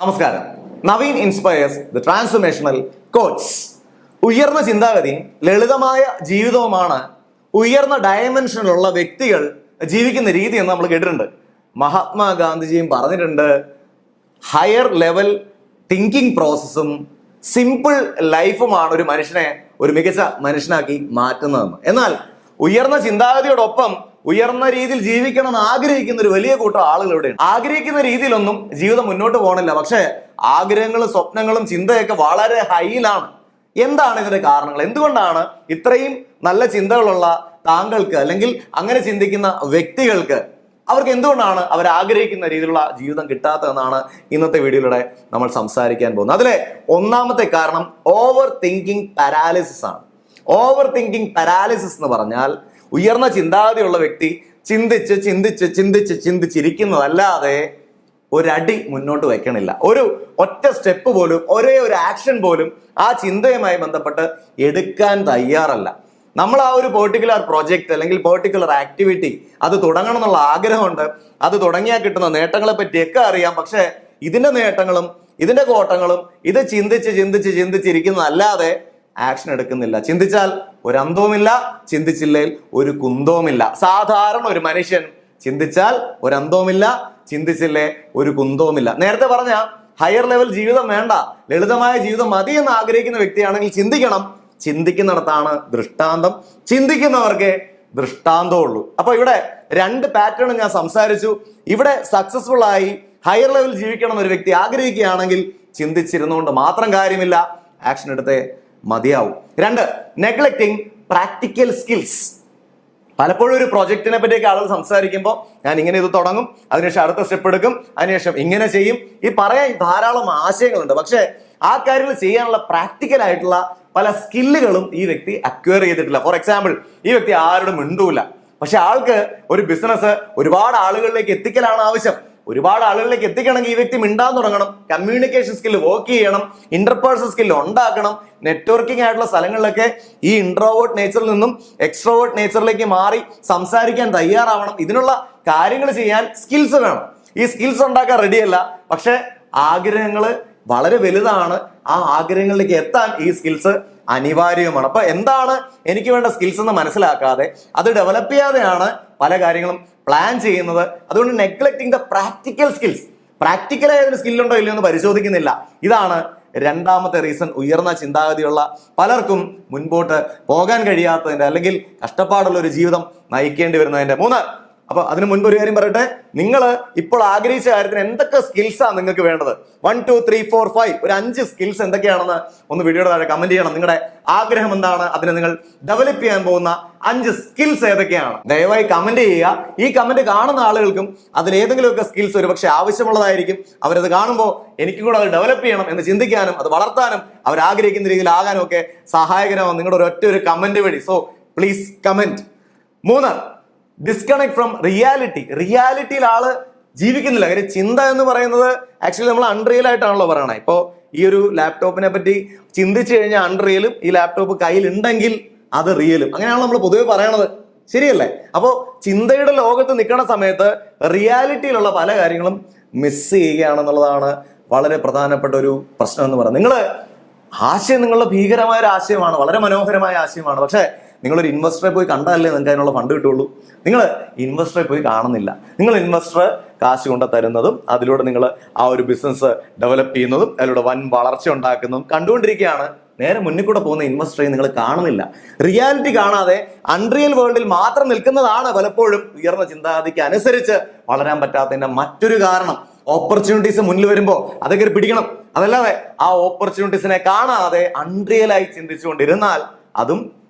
നമസ്കാരം. Naveen inspires the transformational coach. ഉയർന്ന ചിന്താഗതിയും ലളിതമായ ജീവിതവുമാണ് ഉയർന്ന ഡയമെൻഷനിലുള്ള വ്യക്തികൾ ജീവിക്കുന്ന രീതി എന്ന് നമ്മൾ കേട്ടിട്ടുണ്ട്. മഹാത്മാഗാന്ധിജിയും പറഞ്ഞിട്ടുണ്ട്, ഹയർ ലെവൽ തിങ്കിങ് പ്രോസസ്സും സിമ്പിൾ ലൈഫുമാണ് ഒരു മനുഷ്യനെ ഒരു മികച്ച മനുഷ്യനാക്കി മാറ്റുന്നതെന്ന്. എന്നാൽ ഉയർന്ന ചിന്താഗതിയോടൊപ്പം ഉയർന്ന രീതിയിൽ ജീവിക്കണം എന്ന് ആഗ്രഹിക്കുന്ന ഒരു വലിയ കൂട്ടം ആളുകൾ ഇവിടെയുണ്ട്. ആഗ്രഹിക്കുന്ന രീതിയിലൊന്നും ജീവിതം മുന്നോട്ട് പോകണില്ല. പക്ഷെ ആഗ്രഹങ്ങളും സ്വപ്നങ്ങളും ചിന്തയൊക്കെ വളരെ ഹൈയിലാണ്. എന്താണ് ഇതിന്റെ കാരണങ്ങൾ? എന്തുകൊണ്ടാണ് ഇത്രയും നല്ല ചിന്തകളുള്ള താങ്കൾക്ക് അല്ലെങ്കിൽ അങ്ങനെ ചിന്തിക്കുന്ന വ്യക്തികൾക്ക് അവർക്ക് എന്തുകൊണ്ടാണ് അവർ ആഗ്രഹിക്കുന്ന രീതിയിലുള്ള ജീവിതം കിട്ടാത്തതെന്നാണ് ഇന്നത്തെ വീഡിയോയിലൂടെ നമ്മൾ സംസാരിക്കാൻ പോകുന്നത്. അതിലെ ഒന്നാമത്തെ കാരണം ഓവർ തിങ്കിങ് പാരാലിസിസ് ആണ്. ഓവർ തിങ്കിങ് പാരാലിസിസ് എന്ന് പറഞ്ഞാൽ ഉയർന്ന ചിന്താഗതിയുള്ള വ്യക്തി ചിന്തിച്ചിരിക്കുന്നതല്ലാതെ ഒരടി മുന്നോട്ട് വെക്കണില്ല. ഒരു ഒറ്റ സ്റ്റെപ്പ് പോലും, ഒരേ ഒരു ആക്ഷൻ പോലും ആ ചിന്തയുമായി ബന്ധപ്പെട്ട് എടുക്കാൻ തയ്യാറല്ല. നമ്മൾ ആ ഒരു പെർട്ടിക്കുലർ പ്രോജക്റ്റ് അല്ലെങ്കിൽ പെർട്ടിക്കുലർ ആക്ടിവിറ്റി അത് തുടങ്ങണം എന്നുള്ള ആഗ്രഹമുണ്ട്. അത് തുടങ്ങിയാൽ കിട്ടുന്ന നേട്ടങ്ങളെ പറ്റിയൊക്കെ അറിയാം. പക്ഷെ ഇതിന്റെ നേട്ടങ്ങളും ഇതിന്റെ കോട്ടങ്ങളും ഇത് ചിന്തിച്ചിരിക്കുന്നതല്ലാതെ ആക്ഷൻ എടുക്കുന്നില്ല. ചിന്തിച്ചാൽ ഒരു അന്തവുമില്ല, ചിന്തിച്ചില്ലേൽ ഒരു കുന്തവുമില്ല. സാധാരണ ഒരു മനുഷ്യൻ ചിന്തിച്ചാൽ ഒരു അന്തവുമില്ല, ചിന്തിച്ചില്ലേ ഒരു കുന്തവുമില്ല. നേരത്തെ പറഞ്ഞ ഹയർ ലെവൽ ജീവിതം വേണ്ട, ലളിതമായ ജീവിതം മതി എന്ന് ആഗ്രഹിക്കുന്ന വ്യക്തിയാണെങ്കിൽ ചിന്തിക്കണം. ചിന്തിക്കുന്നിടത്താണ് ദൃഷ്ടാന്തം, ചിന്തിക്കുന്നവർക്കേ ദൃഷ്ടാന്തമുള്ളൂ. അപ്പൊ ഇവിടെ രണ്ട് പാറ്റേൺ ഞാൻ സംസാരിച്ചു. ഇവിടെ സക്സസ്ഫുൾ ആയി ഹയർ ലെവൽ ജീവിക്കണം എന്നൊരു വ്യക്തി ആഗ്രഹിക്കുകയാണെങ്കിൽ ചിന്തിച്ചിരുന്നുകൊണ്ട് മാത്രം കാര്യമില്ല, ആക്ഷൻ എടുത്തേ മതിയാവും. രണ്ട്, നെഗ്ലക്റ്റിംഗ് പ്രാക്ടിക്കൽ സ്കിൽസ്. പലപ്പോഴും ഒരു പ്രൊജക്റ്റിനെ പറ്റിയൊക്കെ ആളുകൾ സംസാരിക്കുമ്പോൾ ഞാൻ ഇങ്ങനെ ഇത് തുടങ്ങും, അതിനുശേഷം അടുത്ത സ്റ്റെപ്പ് എടുക്കും, അതിനുശേഷം ഇങ്ങനെ ചെയ്യും, ഈ പറയാൻ ധാരാളം ആശയങ്ങളുണ്ട്. പക്ഷെ ആ കാര്യങ്ങൾ ചെയ്യാനുള്ള പ്രാക്ടിക്കൽ ആയിട്ടുള്ള പല സ്കില്ലുകളും ഈ വ്യക്തി അക്വയർ ചെയ്തിട്ടില്ല. ഫോർ എക്സാമ്പിൾ, ഈ വ്യക്തി ആരോടും മിണ്ടൂല. പക്ഷെ ആൾക്ക് ഒരു ബിസിനസ് ഒരുപാട് ആളുകളിലേക്ക് എത്തിക്കലാണ് ആവശ്യം. ഒരുപാട് ആളുകളിലേക്ക് എത്തിക്കണമെങ്കിൽ ഈ വ്യക്തി മിണ്ടാൻ തുടങ്ങണം, കമ്മ്യൂണിക്കേഷൻ സ്കില്ല് വർക്ക് ചെയ്യണം, ഇന്റർപേഴ്സണൽ സ്കില്ല് ഉണ്ടാക്കണം. നെറ്റ്വർക്കിംഗ് ആയിട്ടുള്ള സ്ഥലങ്ങളിലൊക്കെ ഈ ഇൻട്രോവേർട്ട് നേച്ചറിൽ നിന്നും എക്സ്ട്രോവേർട്ട് നേച്ചറിലേക്ക് മാറി സംസാരിക്കാൻ തയ്യാറാവണം. ഇതിനുള്ള കാര്യങ്ങൾ ചെയ്യാൻ സ്കിൽസ് വേണം. ഈ സ്കിൽസ് ഉണ്ടാക്കാൻ റെഡിയല്ല, പക്ഷെ ആഗ്രഹങ്ങൾ വളരെ വലുതാണ്. ആ ആഗ്രഹങ്ങളിലേക്ക് എത്താൻ ഈ സ്കിൽസ് അനിവാര്യമാണ്. അപ്പൊ എന്താണ് എനിക്ക് വേണ്ട സ്കിൽസ് എന്ന് മനസ്സിലാക്കാതെ അത് ഡെവലപ്പ് ചെയ്യാതെയാണ് പല കാര്യങ്ങളും പ്ലാൻ ചെയ്യുന്നത്. അതുകൊണ്ട് നെഗ്ലക്റ്റിംഗ് ദ പ്രാക്ടിക്കൽ സ്കിൽസ്. പ്രാക്ടിക്കലായ ഒരു സ്കില്ലുണ്ടോ ഇല്ലയോ എന്ന് പരിശോധിക്കുന്നില്ല. ഇതാണ് രണ്ടാമത്തെ റീസൺ ഉയർന്ന ചിന്താഗതിയുള്ള പലർക്കും മുൻപോട്ട് പോകാൻ കഴിയാത്തതിന്റെ അല്ലെങ്കിൽ കഷ്ടപ്പാടുള്ള ഒരു ജീവിതം നയിക്കേണ്ടി വരുന്നതിന്റെ. മൂന്ന്, അപ്പൊ അതിന് മുൻപ് ഒരു കാര്യം പറയട്ടെ, നിങ്ങൾ ഇപ്പോൾ ആഗ്രഹിച്ച കാര്യത്തിന് എന്തൊക്കെ സ്കിൽസാണ് നിങ്ങൾക്ക് വേണ്ടത്? 1 2 3 4 5 ഒരു 5 സ്കിൽസ് എന്തൊക്കെയാണെന്ന് ഒന്ന് വീഡിയോയുടെ താഴെ കമന്റ് ചെയ്യണം. നിങ്ങളുടെ ആഗ്രഹം എന്താണ്, അതിനെ നിങ്ങൾ ഡെവലപ്പ് ചെയ്യാൻ പോകുന്ന 5 സ്കിൽസ് ഏതൊക്കെയാണ്? ദയവായി കമന്റ് ചെയ്യുക. ഈ കമന്റ് കാണുന്ന ആളുകൾക്കും അതിലേതെങ്കിലുമൊക്കെ സ്കിൽസ് ഒരു പക്ഷെ ആവശ്യമുള്ളതായിരിക്കും. അവരത് കാണുമ്പോൾ എനിക്കും കൂടെ അത് ഡെവലപ്പ് ചെയ്യണം എന്ന് ചിന്തിക്കാനും അത് വളർത്താനും അവർ ആഗ്രഹിക്കുന്ന രീതിയിൽ ആകാനും ഒക്കെ സഹായകരമാവും നിങ്ങളുടെ ഒരു കമന്റ് വഴി. So please comment. മൂന്ന്, ഡിസ്കണക്ട് ഫ്രം റിയാലിറ്റി. റിയാലിറ്റിയിൽ ആള് ജീവിക്കുന്നില്ല. കാര്യം ചിന്ത എന്ന് പറയുന്നത് ആക്ച്വലി നമ്മൾ അൺറിയൽ ആയിട്ടാണല്ലോ പറയണത്. ഇപ്പോൾ ഈ ഒരു ലാപ്ടോപ്പിനെ പറ്റി ചിന്തിച്ചു കഴിഞ്ഞാൽ അൺറിയലും ഈ ലാപ്ടോപ്പ് കയ്യിൽ ഉണ്ടെങ്കിൽ അത് റിയലും, അങ്ങനെയാണല്ലോ നമ്മൾ പൊതുവെ പറയണത്. ശരിയല്ലേ? അപ്പോൾ ചിന്തയുടെ ലോകത്ത് നിൽക്കുന്ന സമയത്ത് റിയാലിറ്റിയിലുള്ള പല കാര്യങ്ങളും മിസ് ചെയ്യുകയാണെന്നുള്ളതാണ് വളരെ പ്രധാനപ്പെട്ട ഒരു പ്രശ്നം എന്ന് പറയുന്നത്. ആശയം നിങ്ങളുടെ ഭീകരമായ ഒരു ആശയമാണ്, വളരെ മനോഹരമായ ആശയമാണ്. പക്ഷേ നിങ്ങളൊരു ഇൻവെസ്റ്ററെ പോയി കണ്ടാലേ നിങ്ങൾക്ക് അതിനുള്ള ഫണ്ട് കിട്ടുള്ളൂ. നിങ്ങൾ ഇൻവെസ്റ്ററെ പോയി കാണുന്നില്ല. നിങ്ങൾ ഇൻവെസ്റ്റർ കാശ് കൊണ്ട് തരുന്നതും അതിലൂടെ നിങ്ങൾ ആ ഒരു ബിസിനസ് ഡെവലപ്പ് ചെയ്യുന്നതും അതിലൂടെ വൻ വളർച്ച ഉണ്ടാക്കുന്നതും കണ്ടുകൊണ്ടിരിക്കുകയാണ്. നേരെ മുന്നിൽ കൂടെ പോകുന്ന ഇൻവെസ്റ്ററെ നിങ്ങൾ കാണുന്നില്ല. റിയാലിറ്റി കാണാതെ അൺറിയൽ വേൾഡിൽ മാത്രം നിൽക്കുന്നതാണ് പലപ്പോഴും ഉയർന്ന ചിന്താഗതിക്ക് അനുസരിച്ച് വളരാൻ പറ്റാത്തതിന്റെ മറ്റൊരു കാരണം. ഓപ്പർച്യൂണിറ്റീസ് മുന്നിൽ വരുമ്പോൾ അതൊക്കെ പിടിക്കണം. അതല്ലാതെ ആ ഓപ്പർച്യൂണിറ്റീസിനെ കാണാതെ അൺറിയലായി ചിന്തിച്ചുകൊണ്ടിരുന്നാൽ അതും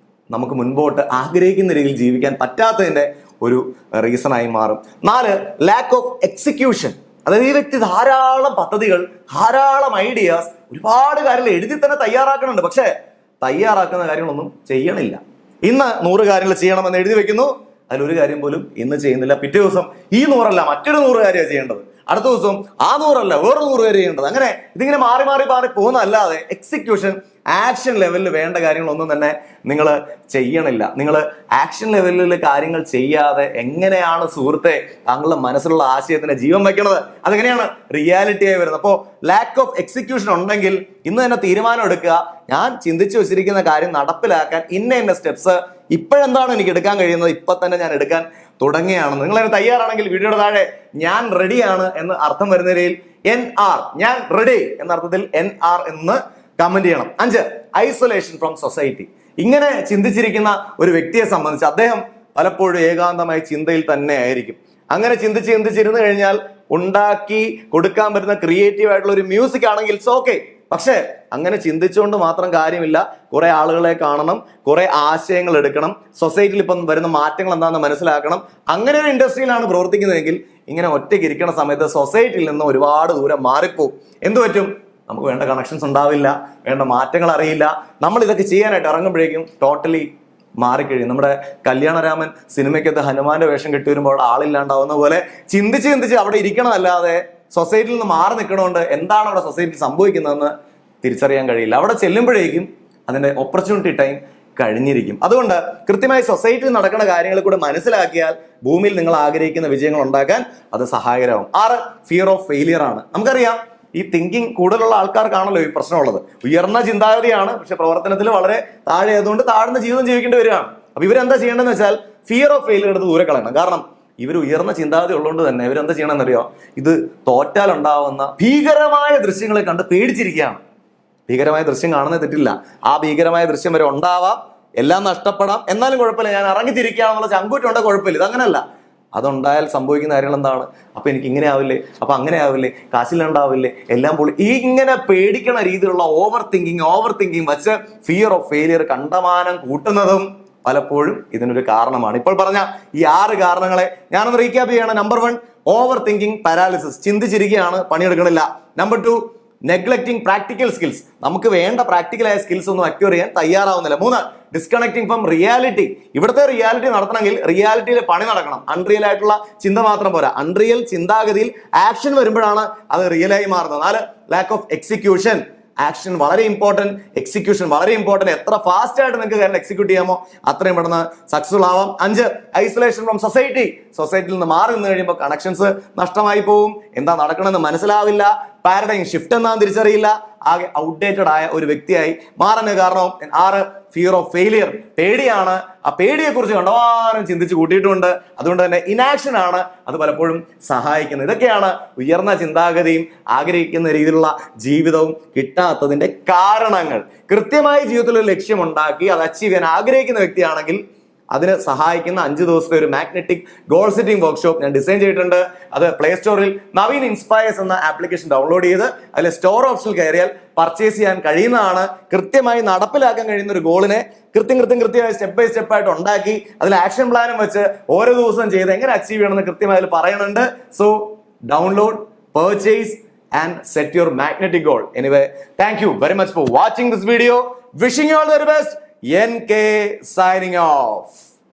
നമുക്ക് മുൻപോട്ട് ആഗ്രഹിക്കുന്ന രീതിയിൽ ജീവിക്കാൻ പറ്റാത്തതിന്റെ ഒരു റീസണായി മാറും. 4, ലാക്ക് ഓഫ് എക്സിക്യൂഷൻ. അതായത് ഈ വ്യക്തി ധാരാളം പദ്ധതികൾ, ധാരാളം ഐഡിയാസ്, ഒരുപാട് കാര്യങ്ങൾ എഴുതി തന്നെ തയ്യാറാക്കുന്നുണ്ട്. പക്ഷെ തയ്യാറാക്കുന്ന കാര്യങ്ങളൊന്നും ചെയ്യണില്ല. ഇന്ന് 100 കാര്യങ്ങൾ ചെയ്യണമെന്ന് എഴുതി വെക്കുന്നു, അതിലൊരു കാര്യം പോലും ഇന്ന് ചെയ്യുന്നില്ല. പിറ്റേ ദിവസം ഈ 100 മറ്റൊരു 100 കാര്യമാണ് ചെയ്യേണ്ടത്. അടുത്ത ദിവസം ആ 100 വേറൊരു 100 കാര്യം ചെയ്യേണ്ടത്. അങ്ങനെ ഇതിങ്ങനെ മാറി പോകുന്നതല്ലാതെ എക്സിക്യൂഷൻ ആക്ഷൻ ലെവലിൽ വേണ്ട കാര്യങ്ങളൊന്നും തന്നെ നിങ്ങൾ ചെയ്യണില്ല. നിങ്ങൾ ആക്ഷൻ ലെവലിൽ കാര്യങ്ങൾ ചെയ്യാതെ എങ്ങനെയാണ് സുഹൃത്തെ താങ്കളുടെ മനസ്സിലുള്ള ആശയത്തിന് ജീവൻ വയ്ക്കുന്നത്? അതെങ്ങനെയാണ് റിയാലിറ്റിയായി വരുന്നത്? അപ്പോൾ ലാക്ക് ഓഫ് എക്സിക്യൂഷൻ ഉണ്ടെങ്കിൽ ഇന്ന് തന്നെ തീരുമാനം എടുക്കുക, ഞാൻ ചിന്തിച്ചു വെച്ചിരിക്കുന്ന കാര്യം നടപ്പിലാക്കാൻ ഇന്ന സ്റ്റെപ്സ് ഇപ്പോഴെന്താണ് എനിക്ക് എടുക്കാൻ കഴിയുന്നത്, ഇപ്പൊ തന്നെ ഞാൻ എടുക്കാൻ തുടങ്ങുകയാണെന്ന്. നിങ്ങൾ അതിന് തയ്യാറാണെങ്കിൽ വീഡിയോയുടെ താഴെ ഞാൻ റെഡിയാണ് എന്ന് അർത്ഥം വരുന്ന രീതിയിൽ NR ഞാൻ റെഡി എന്ന അർത്ഥത്തിൽ NR എന്ന് കമന്റ് ചെയ്യണം. 5 ഐസൊലേഷൻ ഫ്രം സൊസൈറ്റി. ഇങ്ങനെ ചിന്തിച്ചിരിക്കുന്ന ഒരു വ്യക്തിയെ സംബന്ധിച്ച് അദ്ദേഹം പലപ്പോഴും ഏകാന്തമായ ചിന്തയിൽ തന്നെ ആയിരിക്കും. അങ്ങനെ ചിന്തിച്ചിരുന്നു കഴിഞ്ഞാൽ ഉണ്ടാക്കി കൊടുക്കാൻ പറ്റുന്ന ക്രിയേറ്റീവ് ആയിട്ടുള്ള ഒരു മ്യൂസിക് ആണെങ്കിൽ ഇറ്റ്സ് ഓക്കെ. പക്ഷെ അങ്ങനെ ചിന്തിച്ചുകൊണ്ട് മാത്രം കാര്യമില്ല. കുറെ ആളുകളെ കാണണം, കുറെ ആശയങ്ങൾ എടുക്കണം, സൊസൈറ്റിയിൽ ഇപ്പം വരുന്ന മാറ്റങ്ങൾ എന്താണെന്ന് മനസ്സിലാക്കണം. അങ്ങനെ ഒരു ഇൻഡസ്ട്രിയിലാണ് പ്രവർത്തിക്കുന്നതെങ്കിൽ ഇങ്ങനെ ഒറ്റയ്ക്ക് ഇരിക്കുന്ന സമയത്ത് സൊസൈറ്റിയിൽ നിന്ന് ഒരുപാട് ദൂരം മാറിപ്പോവും. എന്തു പറ്റും? നമുക്ക് വേണ്ട കണക്ഷൻസ് ഉണ്ടാവില്ല, വേണ്ട മാറ്റങ്ങൾ അറിയില്ല. നമ്മൾ ഇതൊക്കെ ചെയ്യാനായിട്ട് ഇറങ്ങുമ്പോഴേക്കും ടോട്ടലി മാറിക്കഴിയും. നമ്മുടെ കല്യാണരാമൻ സിനിമയ്ക്കകത്ത് ഹനുമാന്റെ വേഷം കെട്ടി വരുമ്പോൾ അവിടെ ആളില്ലാണ്ടാവുന്ന പോലെ ചിന്തിച്ച് അവിടെ ഇരിക്കണമല്ലാതെ സൊസൈറ്റിയിൽ നിന്ന് മാറി നിൽക്കണോണ്ട് എന്താണ് അവിടെ സൊസൈറ്റി സംഭവിക്കുന്നതെന്ന് തിരിച്ചറിയാൻ കഴിയില്ല. അവിടെ ചെല്ലുമ്പോഴേക്കും അതിന്റെ ഓപ്പർച്യൂണിറ്റി ടൈം കഴിഞ്ഞിരിക്കും. അതുകൊണ്ട് കൃത്യമായി സൊസൈറ്റിയിൽ നടക്കുന്ന കാര്യങ്ങൾ കൂടെ മനസ്സിലാക്കിയാൽ ഭൂമിയിൽ നിങ്ങൾ ആഗ്രഹിക്കുന്ന വിജയങ്ങൾ ഉണ്ടാക്കാൻ അത് സഹായകരമാവും. 6 ഫിയർ ഓഫ് ഫെയിലിയർ ആണ്. നമുക്കറിയാം ഈ തിങ്കിങ് കൂടുതലുള്ള ആൾക്കാർക്കാണല്ലോ ഈ പ്രശ്നമുള്ളത്. ഉയർന്ന ചിന്താഗതിയാണ്, പക്ഷെ പ്രവർത്തനത്തിൽ വളരെ താഴെ ആയതുകൊണ്ട് താഴ്ന്ന ജീവിതം ജീവിക്കേണ്ടി വരികയാണ്. അപ്പൊ ഇവരെന്താ ചെയ്യേണ്ടതെന്ന് വെച്ചാൽ ഫിയർ ഓഫ് ഫെയിലിയർ എടുത്ത് ദൂരെ കളയണം. കാരണം ഇവർ ഉയർന്ന ചിന്താഗതി ഉള്ളതുകൊണ്ട് തന്നെ ഇവരെന്താ ചെയ്യണമെന്നറിയോ? ഇത് തോറ്റാൽ ഉണ്ടാവുന്ന ഭീകരമായ ദൃശ്യങ്ങളെ കണ്ട് പേടിച്ചിരിക്കുകയാണ്. ഭീകരമായ ദൃശ്യം കാണുന്നത് തെറ്റില്ല, ആ ഭീകരമായ ദൃശ്യം വരെ ഉണ്ടാവാം, എല്ലാം നഷ്ടപ്പെടാം, എന്നാലും കുഴപ്പമില്ല, ഞാൻ ഇറങ്ങിത്തിരിക്കുകയാണെന്നുള്ള ചങ്കൂറ്റുണ്ടെങ്കിൽ കുഴപ്പമില്ല. ഇതങ്ങനല്ല. അതുണ്ടായാൽ സംഭവിക്കുന്ന കാര്യങ്ങൾ എന്താണ്? അപ്പൊ എനിക്ക് ഇങ്ങനെ ആവില്ലേ, അപ്പൊ അങ്ങനെ ആവില്ലേ, കാശിലുണ്ടാവില്ലേ, എല്ലാം പോളി. ഈ ഇങ്ങനെ പേടിക്കണ രീതിയിലുള്ള ഓവർ തിങ്കിങ് വച്ച് ഫിയർ ഓഫ് ഫെയിലിയർ കണ്ടമാനം കൂട്ടുന്നതും പലപ്പോഴും ഇതിനൊരു കാരണമാണ്. ഇപ്പോൾ പറഞ്ഞ ഈ 6 കാരണങ്ങളെ ഞാനൊന്ന് റീക്യാപ്പ് ചെയ്യണം. നമ്പർ 1 ഓവർ തിങ്കിങ് പാരാലിസിസ്, ചിന്തിച്ചിരിക്കുകയാണ്, പണിയെടുക്കണില്ല. നമ്പർ 2 നെഗ്ലക്റ്റിംഗ് പ്രാക്ടിക്കൽ സ്കിൽസ്, നമുക്ക് വേണ്ട പ്രാക്ടിക്കലായ സ്കിൽസ് ഒന്നും അക്വയർ ചെയ്യാൻ തയ്യാറാവുന്നില്ല. 3 ഡിസ്കണക്റ്റിംഗ് ഫ്രം റിയാലിറ്റി, ഇവിടുത്തെ റിയാലിറ്റി നടത്തണമെങ്കിൽ റിയാലിറ്റിയിൽ പണി നടക്കണം. അൺറിയൽ ആയിട്ടുള്ള ചിന്ത മാത്രം പോരാ, അൺറിയൽ ചിന്താഗതിയിൽ ആക്ഷൻ വരുമ്പോഴാണ് അത് റിയലായി മാറുന്നത്. 4 ലാക്ക് ഓഫ് എക്സിക്യൂഷൻ, ആക്ഷൻ വളരെ ഇമ്പോർട്ടന്റ്, എക്സിക്യൂഷൻ വളരെ ഇമ്പോർട്ടന്റ്. എത്ര ഫാസ്റ്റ് ആയിട്ട് നിങ്ങൾക്ക് കാര്യം എക്സിക്യൂട്ട് ചെയ്യാമോ അത്രയും പെട്ടെന്ന് സക്സസ്ഫുൾ ആവാം. 5 ഐസൊലേഷൻ ഫ്രം സൊസൈറ്റി, സൊസൈറ്റിയിൽ നിന്ന് മാറി നിന്ന് കഴിയുമ്പോൾ കണക്ഷൻസ് നഷ്ടമായി പോവും, എന്താ നടക്കണമെന്ന് മനസ്സിലാവില്ല, പാരഡൈം ഷിഫ്റ്റ് എന്താണെന്ന് തിരിച്ചറിയില്ല, ആകെ ഔട്ട്ഡേറ്റഡ് ആയ ഒരു വ്യക്തിയായി മാറുന്ന കാരണവും. 6 ഫിയർ ഓഫ് ഫെയിലിയർ, പേടിയാണ്. ആ പേടിയെ കുറിച്ച് കണ്ടവാനം ചിന്തിച്ച് കൂട്ടിയിട്ടുണ്ട്. അതുകൊണ്ട് തന്നെ ഇനാക്ഷൻ ആണ് അത് പലപ്പോഴും സഹായിക്കുന്നത്. ഇതൊക്കെയാണ് ഉയർന്ന ചിന്താഗതിയും ആഗ്രഹിക്കുന്ന രീതിയിലുള്ള ജീവിതവും കിട്ടാത്തതിന്റെ കാരണങ്ങൾ. കൃത്യമായി ജീവിതത്തിൽ ഒരു ലക്ഷ്യമുണ്ടാക്കി അത് അച്ചീവ് ചെയ്യാൻ ആഗ്രഹിക്കുന്ന വ്യക്തിയാണെങ്കിൽ അതിന് സഹായിക്കുന്ന 5 ദിവസത്തെ ഒരു മാഗ്നറ്റിക് ഗോൾ സെറ്റിംഗ് വർക്ക്ഷോപ്പ് ഞാൻ ഡിസൈൻ ചെയ്തിട്ടുണ്ട്. അത് പ്ലേ സ്റ്റോറിൽ നവീൻ ഇൻസ്പയേഴ്സ് എന്ന ആപ്ലിക്കേഷൻ ഡൗൺലോഡ് ചെയ്ത് അതിൽ സ്റ്റോർ ഓപ്ഷനിൽ കയറിയാൽ പർച്ചേസ് ചെയ്യാൻ കഴിയുന്നതാണ്. കൃത്യമായി നടപ്പിലാക്കാൻ കഴിയുന്ന ഒരു ഗോളിനെ കൃത്യമായി സ്റ്റെപ്പ് ബൈ സ്റ്റെപ്പ് ആയിട്ട് ഉണ്ടാക്കി അതിൽ ആക്ഷൻ പ്ലാനും വെച്ച് ഓരോ ദിവസവും ചെയ്ത് എങ്ങനെ അച്ചീവ് ചെയ്യണമെന്ന് കൃത്യമായി അതിൽ പറയുന്നുണ്ട്. So download, purchase and set your magnetic goal. Anyway, thank you very much for watching this video. Wishing you all the very best. NK signing off.